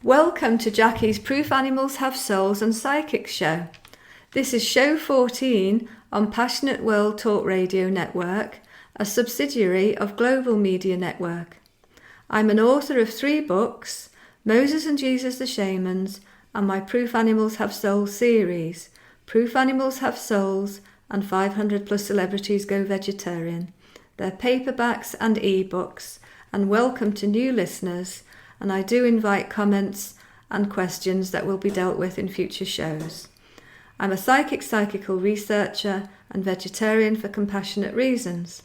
Welcome to Jackie's Proof Animals Have Souls and Psychics show. This is show 14 on Passionate World Talk Radio Network, a subsidiary of Global Media Network. I'm an author of 3 books, Moses and Jesus the Shamans, and my Proof Animals Have Souls series, Proof Animals Have Souls and 500 Plus Celebrities Go Vegetarian. They're paperbacks and ebooks, and welcome to new listeners, and I do invite comments and questions that will be dealt with in future shows. I'm a psychical researcher and vegetarian for compassionate reasons.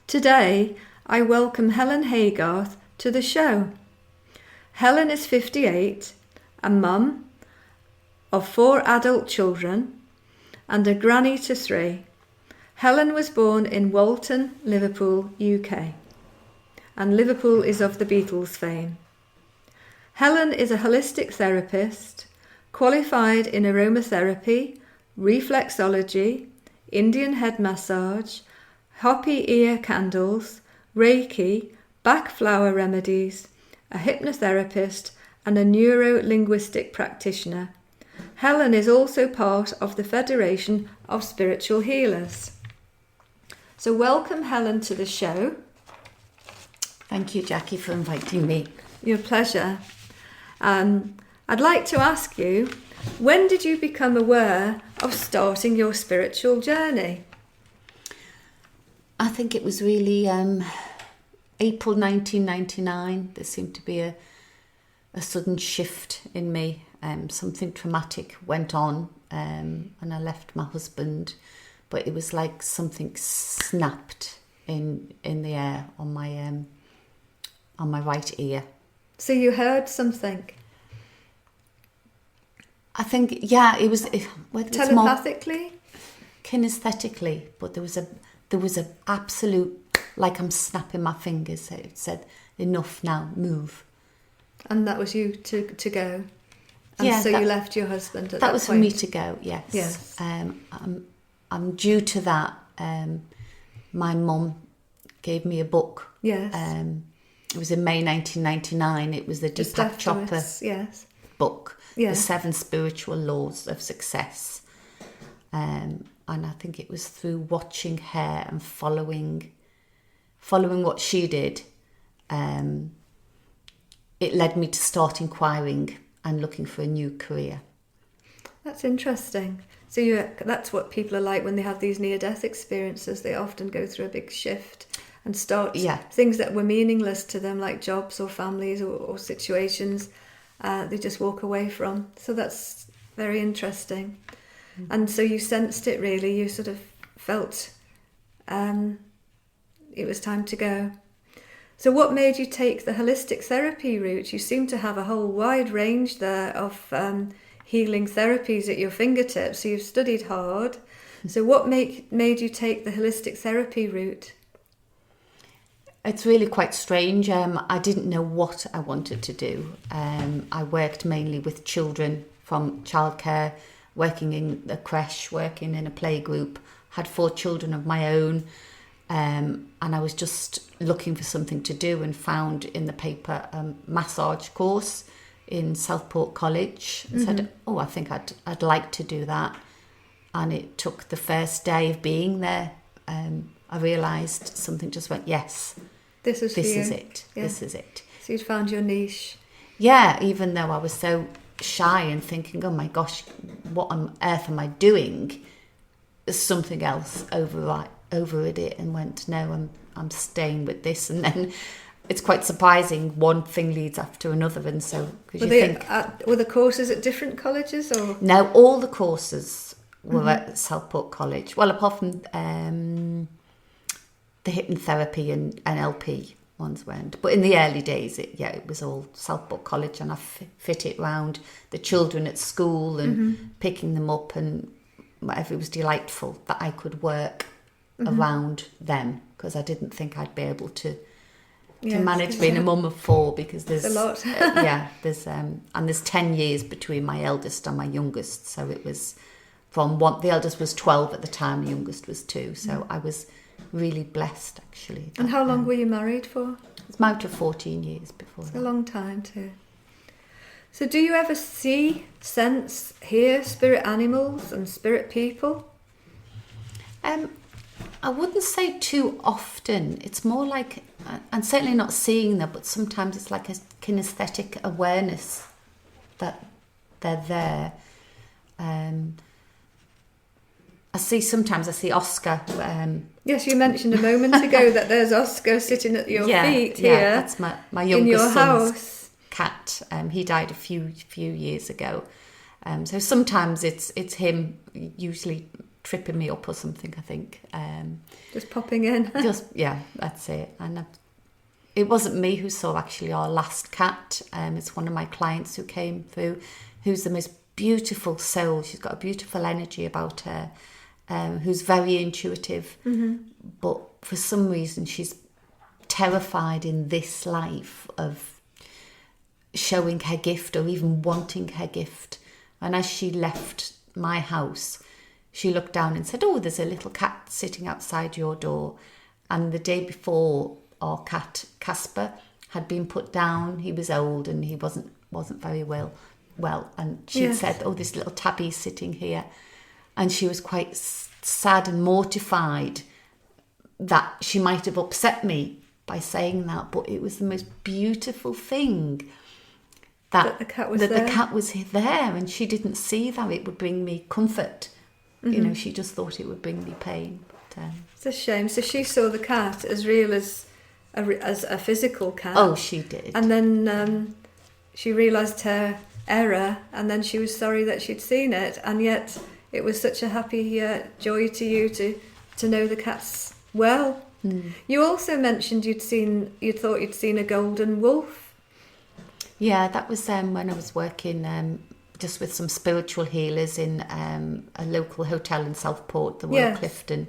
Today, I welcome Helen Haygarth to the show. Helen is 58, a mum of 4 adult children and a granny to 3. Helen was born in Walton, Liverpool, UK. And Liverpool is of the Beatles fame. Helen is a holistic therapist, qualified in aromatherapy, reflexology, Indian head massage, Hopi ear candles, Reiki, Bach flower remedies, a hypnotherapist and a neuro-linguistic practitioner. Helen is also part of the Federation of Spiritual Healers. So welcome, Helen, to the show. Thank you, Jackie, for inviting me. Your pleasure. I'd like to ask you, when did you become aware of starting your spiritual journey? I think it was really April 1999. There seemed to be a sudden shift in me. Something traumatic went on and I left my husband, but it was like something snapped in the air on my right ear. So you heard something? I think, yeah, it was telepathically, kinesthetically, but there was a absolute, like I'm snapping my fingers. It said, "Enough now, move." And that was you to go. And yeah, so you left your husband at that point. That was for me to go. Yes. Yes. I'm due to that. My mum gave me a book. Yes. It was in May 1999. It was the Deepak Chopra book, The 7 Spiritual Laws of Success. And I think it was through watching her and following what she did, it led me to start inquiring and looking for a new career. That's interesting. So that's what people are like when they have these near-death experiences. They often go through a big shift and start things that were meaningless to them, like jobs or families or situations, they just walk away from. So that's very interesting. Mm-hmm. And so you sensed it really, you sort of felt it was time to go. So what made you take the holistic therapy route? You seem to have a whole wide range there of healing therapies at your fingertips. So you've studied hard. So what made you take the holistic therapy route? It's really quite strange. I didn't know what I wanted to do. I worked mainly with children, from childcare, working in a creche, working in a playgroup, had 4 children of my own, and I was just looking for something to do and found in the paper a massage course in Southport College and said, I think I'd like to do that. And it took the first day of being there. I realised something just went, yes, this is it. Yeah. This is it. So you'd found your niche. Yeah, even though I was so shy and thinking, oh my gosh, what on earth am I doing? Something else overrid it and went, no, I'm staying with this. And then it's quite surprising, one thing leads after another. And so, were the courses at different colleges or? No, all the courses were at Southport College. Well, apart from the hypnotherapy and NLP ones weren't. But in the early days, it was all Southport College, and I fit it round the children at school and picking them up and whatever. It was delightful that I could work around them, because I didn't think I'd be able to manage being a mum of 4, because there's a lot. there's 10 years between my eldest and my youngest, so it was from one. The eldest was 12 at the time, the youngest was 2, so I was really blessed, actually. And how long were you married for? I was married for 14 years before It's that. a long time too. So do you ever see, sense, hear spirit animals and spirit people? I wouldn't say too often. It's more like, and certainly not seeing them, but sometimes it's like a kinesthetic awareness that they're there. Sometimes I see Oscar. Yes, you mentioned a moment ago that there's Oscar sitting at your feet here. Yeah, that's my youngest in your son's house. Cat. He died a few years ago. So sometimes it's him, usually tripping me up or something, I think. Just popping in. That's it. And it wasn't me who saw actually our last cat. It's one of my clients who came through, who's the most beautiful soul. She's got a beautiful energy about her, who's very intuitive. Mm-hmm. But for some reason, she's terrified in this life of showing her gift or even wanting her gift. And as she left my house, she looked down and said, "Oh, there's a little cat sitting outside your door." And the day before, our cat Casper had been put down. He was old and he wasn't very well. And she said, "Oh, this little tabby's sitting here," and she was quite sad and mortified that she might have upset me by saying that. But it was the most beautiful thing that the cat was there, and she didn't see that it would bring me comfort. Mm-hmm. You know, she just thought it would bring me pain. But, it's a shame. So she saw the cat as real as a physical cat. Oh, she did. And then she realised her error, and then she was sorry that she'd seen it, and yet it was such a happy joy to you to know the cat's well. Mm. You also mentioned you thought you'd seen a golden wolf. Yeah, that was when I was working just with some spiritual healers in a local hotel in Southport, the Royal Clifton,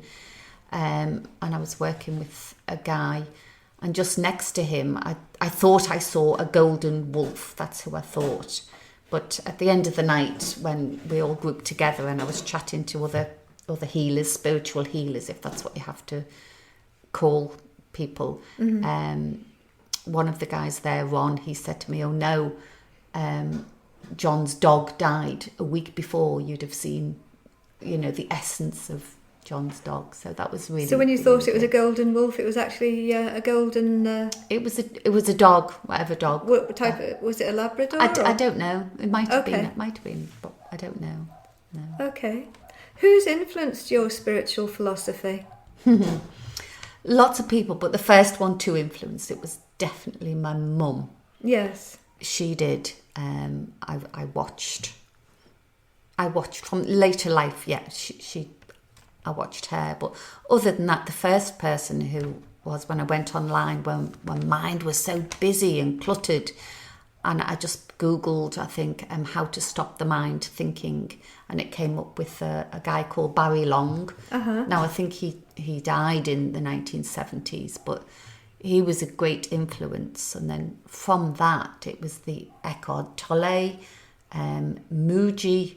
and I was working with a guy, and just next to him, I thought I saw a golden wolf. That's who I thought. But at the end of the night, when we all grouped together and I was chatting to other healers, spiritual healers, if that's what you have to call people, mm-hmm. One of the guys there, Ron, he said to me, "Oh no, John's dog died a week before. You'd have seen, the essence of John's dog." So that was really. So when you thought it was a golden wolf, it was actually a golden. It was a dog, whatever dog. What type? Was it a Labrador? I don't know. It might have been. It might have been, but I don't know. No. Okay. Who's influenced your spiritual philosophy? Lots of people, but the first one to influence it was definitely my mum. Yes. She did. I watched from later life. Yeah, I watched her. But other than that, the first person who was when I went online, when my mind was so busy and cluttered, and I just Googled, I think, how to stop the mind thinking, and it came up with a guy called Barry Long. Uh-huh. Now, I think he died in the 1970s, but he was a great influence. And then from that, it was the Eckhart Tolle, Muji,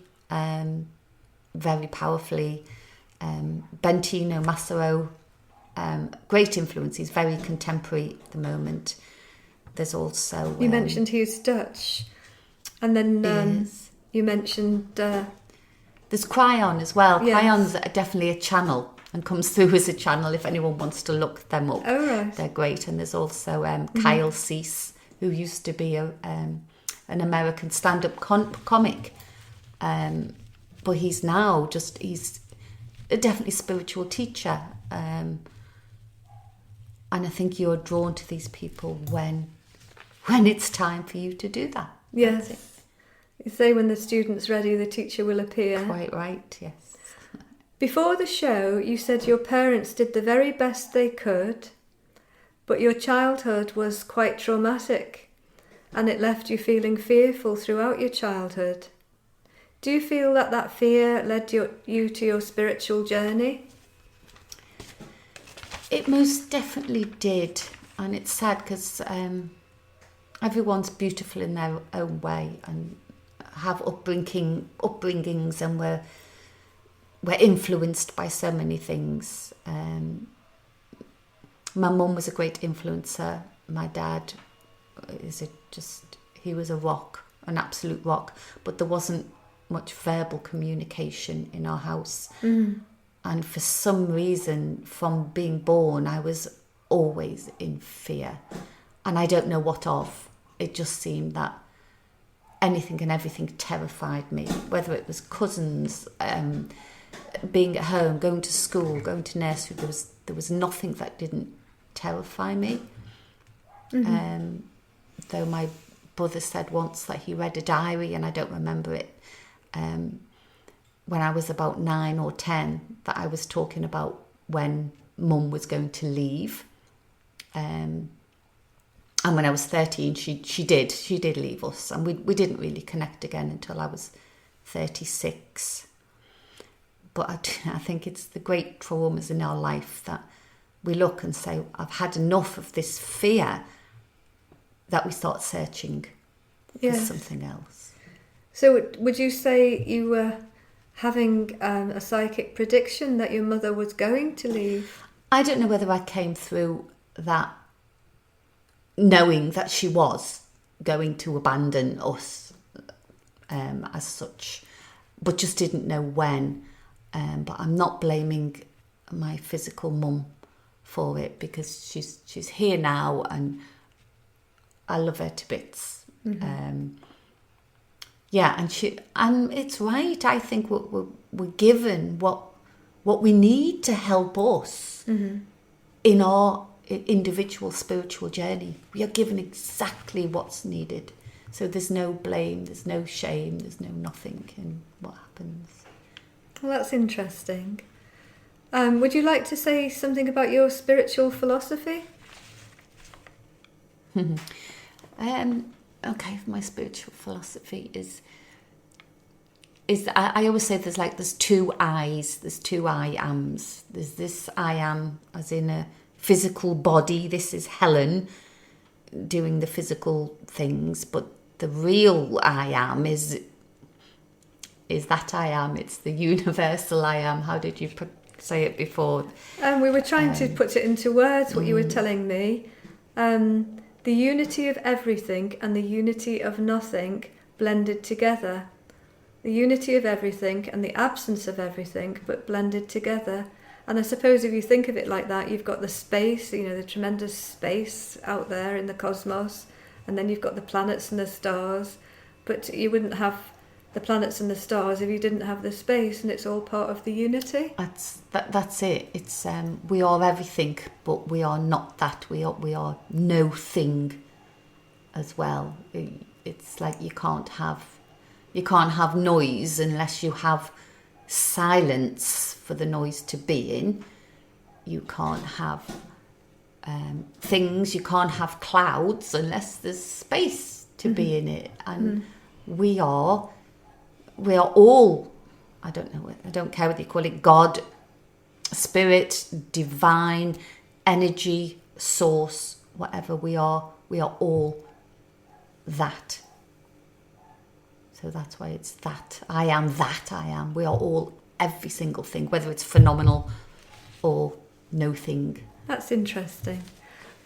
very powerfully, Bentino Massaro, great influence. He's very contemporary at the moment. There's also... You mentioned he was Dutch. And then you mentioned... There's Cryon as well. Yes. Cryon's definitely a channel and comes through as a channel if anyone wants to look them up. Oh, right. They're great. And there's also Kyle Cease, who used to be an American stand-up comic. But he's now he's a definitely spiritual teacher. And I think you're drawn to these people when it's time for you to do that. Yes. You say when the student's ready, the teacher will appear. Quite right, yes. Before the show, you said your parents did the very best they could, but your childhood was quite traumatic, and it left you feeling fearful throughout your childhood. Do you feel that fear led you to your spiritual journey? It most definitely did, and it's sad because everyone's beautiful in their own way and have upbringings, and we're influenced by so many things. My mum was a great influencer. My dad he was a rock, an absolute rock, but there wasn't much verbal communication in our house. And for some reason, from being born, I was always in fear. And I don't know what of. It just seemed that anything and everything terrified me, whether it was cousins, being at home, going to school, going to nursery. There was nothing that didn't terrify me. Though my brother said once that he read a diary, and I don't remember it, when I was about 9 or 10, that I was talking about when Mum was going to leave. And when I was 13, she did leave us, and we didn't really connect again until I was 36. But I think it's the great traumas in our life that we look and say, I've had enough of this fear, that we start searching for something else. So would you say you were having a psychic prediction that your mother was going to leave? I don't know whether I came through that knowing that she was going to abandon us as such, but just didn't know when. But I'm not blaming my physical mum for it, because she's here now and I love her to bits. And it's right. I think we're given what we need to help us in our individual spiritual journey. We are given exactly what's needed. So there's no blame, there's no shame, there's no nothing in what happens. Well, that's interesting. Would you like to say something about your spiritual philosophy? Okay, my spiritual philosophy is I always say there's two I's, there's two I ams. There's this I am as in a physical body. This is Helen doing the physical things, but the real I am is that I am. It's the universal I am. How did you say it before? We were trying to put it into words, what you were telling me. The unity of everything and the unity of nothing blended together. The unity of everything and the absence of everything, but blended together. And I suppose if you think of it like that, you've got the space, the tremendous space out there in the cosmos, and then you've got the planets and the stars. But you wouldn't have the planets and the stars if you didn't have the space, and it's all part of the unity. That's it. It's we are everything, but we are not that. We are no thing as well. It's like you can't have noise unless you have silence for the noise to be in. You can't have things. You can't have clouds unless there's space to be in it. And we are all, I don't care whether you call it God, spirit, divine, energy, source, whatever we are all that. So that's why it's that I am, that I am. We are all every single thing, whether it's phenomenal or no thing. That's interesting.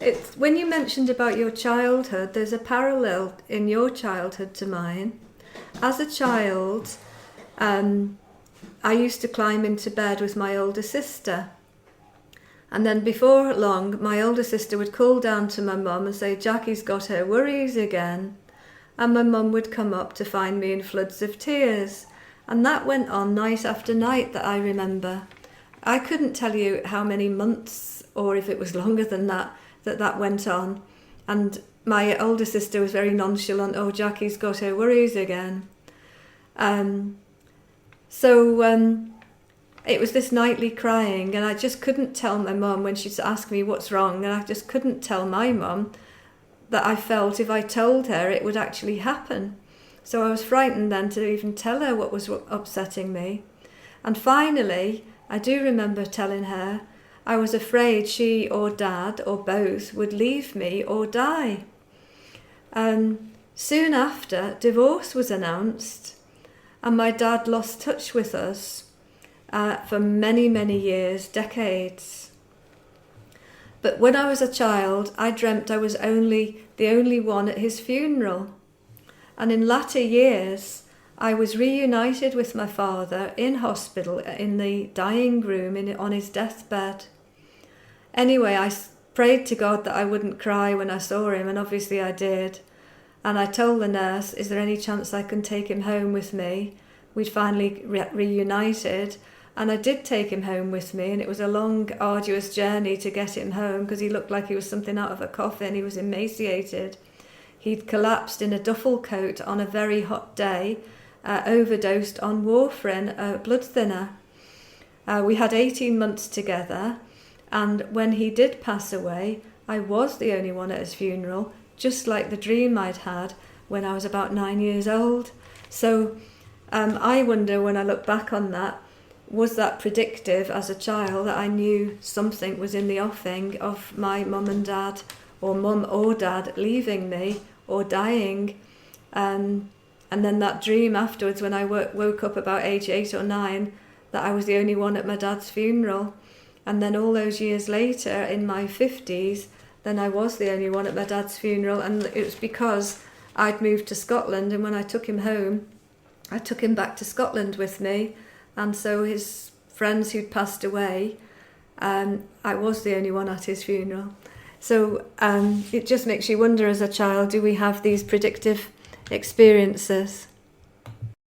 It's when you mentioned about your childhood, there's a parallel in your childhood to mine. As a child, I used to climb into bed with my older sister. And then before long, my older sister would call down to my mum and say, Jackie's got her worries again. And my mum would come up to find me in floods of tears. And that went on night after night that I remember. I couldn't tell you how many months, or if it was longer than that went on. And my older sister was very nonchalant. Oh, Jackie's got her worries again. So it was this nightly crying, and I just couldn't tell my mum when she'd ask me what's wrong, and I just couldn't tell my mum that I felt if I told her it would actually happen. So I was frightened then to even tell her what was upsetting me. And finally, I do remember telling her I was afraid she or Dad or both would leave me or die. Soon after, divorce was announced, and my dad lost touch with us for many, many years, decades. But when I was a child, I dreamt I was the only one at his funeral. And in latter years, I was reunited with my father in hospital in the dying room on his deathbed. Anyway, I prayed to God that I wouldn't cry when I saw him, and obviously I did. And I told the nurse, is there any chance I can take him home with me? We'd finally reunited, and I did take him home with me, and it was a long, arduous journey to get him home because he looked like he was something out of a coffin. He was emaciated. He'd collapsed in a duffel coat on a very hot day, overdosed on warfarin, a blood thinner. We had 18 months together, and when he did pass away, I was the only one at his funeral, just like the dream I'd had when I was about 9 years old. So I wonder, when I look back on that, was that predictive as a child, that I knew something was in the offing of my mum and dad, or mum or dad leaving me or dying? And then that dream afterwards, when I woke up about age 8 or 9, that I was the only one at my dad's funeral. And then all those years later, in my 50s, then I was the only one at my dad's funeral. And it was because I'd moved to Scotland, and when I took him home, I took him back to Scotland with me. And so his friends who'd passed away, I was the only one at his funeral. So it just makes you wonder as a child, do we have these predictive experiences?